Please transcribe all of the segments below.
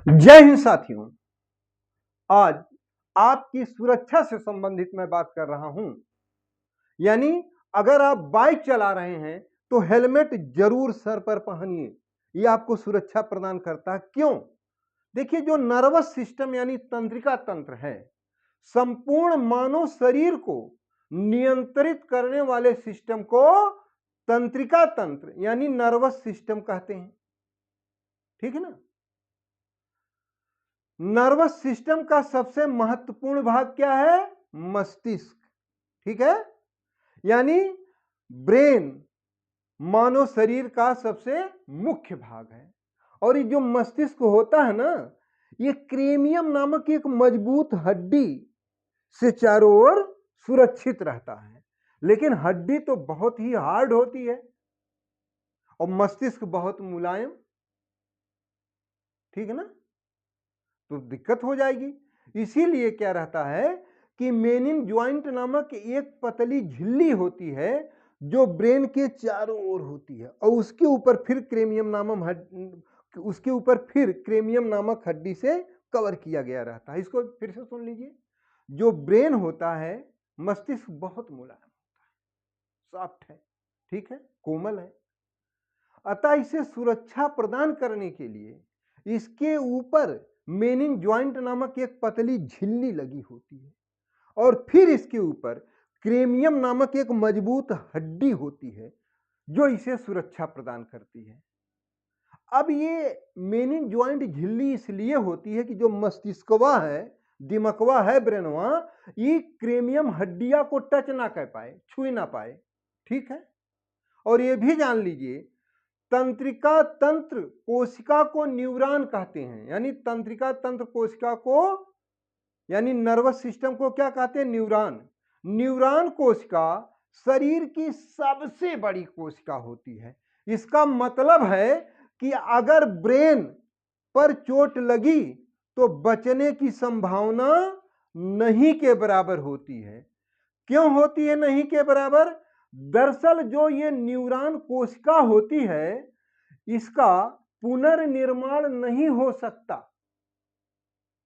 जय हिंद साथियों। आज आपकी सुरक्षा से संबंधित मैं बात कर रहा हूं। यानी अगर आप बाइक चला रहे हैं तो हेलमेट जरूर सर पर पहनिए। यह आपको सुरक्षा प्रदान करता है। क्यों? देखिए, जो नर्वस सिस्टम यानी तंत्रिका तंत्र है, संपूर्ण मानव शरीर को नियंत्रित करने वाले सिस्टम को तंत्रिका तंत्र यानी नर्वस सिस्टम कहते हैं। ठीक है ना? नर्वस सिस्टम का सबसे महत्वपूर्ण भाग क्या है? मस्तिष्क। ठीक है? यानी ब्रेन मानव शरीर का सबसे मुख्य भाग है। और ये जो मस्तिष्क होता है ना, ये क्रेनियम नामक एक मजबूत हड्डी से चारों ओर सुरक्षित रहता है। लेकिन हड्डी तो बहुत ही हार्ड होती है और मस्तिष्क बहुत मुलायम। ठीक है ना? तो दिक्कत हो जाएगी। इसीलिए क्या रहता है कि मेनिन ज्वाइंट नामक एक पतली झिल्ली होती है जो ब्रेन के चारों ओर होती है और उसके ऊपर फिर क्रेनियम नामक हड्डी से कवर किया गया रहता है। इसको फिर से सुन लीजिए। जो ब्रेन होता है, मस्तिष्क बहुत मुलायम होता है, सॉफ्ट है, ठीक है, कोमल है। अतः इसे सुरक्षा प्रदान करने के लिए इसके ऊपर मेनिन ज्वाइंट नामक एक पतली झिल्ली लगी होती है और फिर इसके ऊपर क्रेनियम नामक एक मजबूत हड्डी होती है जो इसे सुरक्षा प्रदान करती है। अब ये मेनिन ज्वाइंट झिल्ली इसलिए होती है कि जो मस्तिष्कवा है, दिमागवा है, ब्रेनवा, ये क्रेनियम हड्डिया को टच ना कर पाए, छू ना पाए। ठीक है? और ये भी जान लीजिए, तंत्रिका तंत्र कोशिका को न्यूरॉन कहते हैं। यानी तंत्रिका तंत्र कोशिका को यानी नर्वस सिस्टम को क्या कहते हैं? न्यूरॉन। न्यूरॉन कोशिका शरीर की सबसे बड़ी कोशिका होती है। इसका मतलब है कि अगर ब्रेन पर चोट लगी तो बचने की संभावना नहीं के बराबर होती है। क्यों होती है नहीं के बराबर? दरअसल जो ये न्यूरॉन कोशिका होती है, इसका पुनर्निर्माण नहीं हो सकता।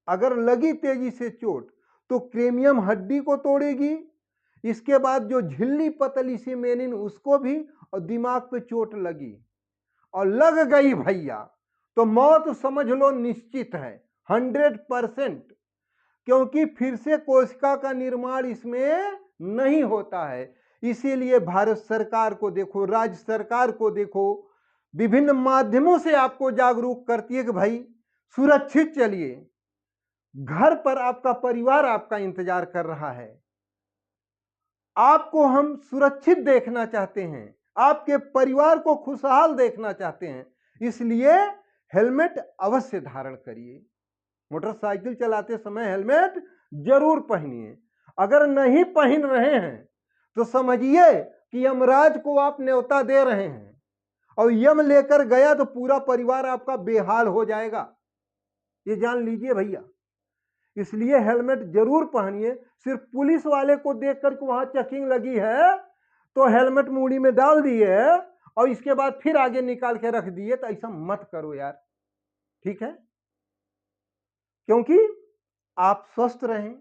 अगर लगी तेजी से चोट तो क्रेनियम हड्डी को तोड़ेगी, इसके बाद जो झिल्ली पतली सी मेनिन उसको भी, और दिमाग पे चोट लगी और लग गई भैया तो मौत समझ लो निश्चित है, 100%। क्योंकि फिर से कोशिका का निर्माण इसमें नहीं होता है। इसीलिए भारत सरकार को देखो, राज्य सरकार को देखो, विभिन्न माध्यमों से आपको जागरूक करती है कि भाई सुरक्षित चलिए। घर पर आपका परिवार आपका इंतजार कर रहा है। आपको हम सुरक्षित देखना चाहते हैं, आपके परिवार को खुशहाल देखना चाहते हैं। इसलिए हेलमेट अवश्य धारण करिए। मोटरसाइकिल चलाते समय हेलमेट जरूर पहनिए। अगर नहीं पहन रहे हैं तो समझिए कि यमराज को आप न्योता दे रहे हैं और यम लेकर गया तो पूरा परिवार आपका बेहाल हो जाएगा। ये जान लीजिए भैया। इसलिए हेलमेट जरूर पहनिए। सिर्फ पुलिस वाले को देखकर के वहां चेकिंग लगी है तो हेलमेट मूड़ी में डाल दिए और इसके बाद फिर आगे निकाल के रख दिए, तो ऐसा मत करो यार। ठीक है? क्योंकि आप स्वस्थ रहें,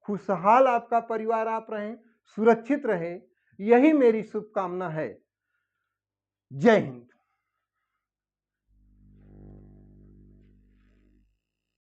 खुशहाल आपका परिवार आप रहें, सुरक्षित रहें, यही मेरी शुभकामना है। जय हिंद।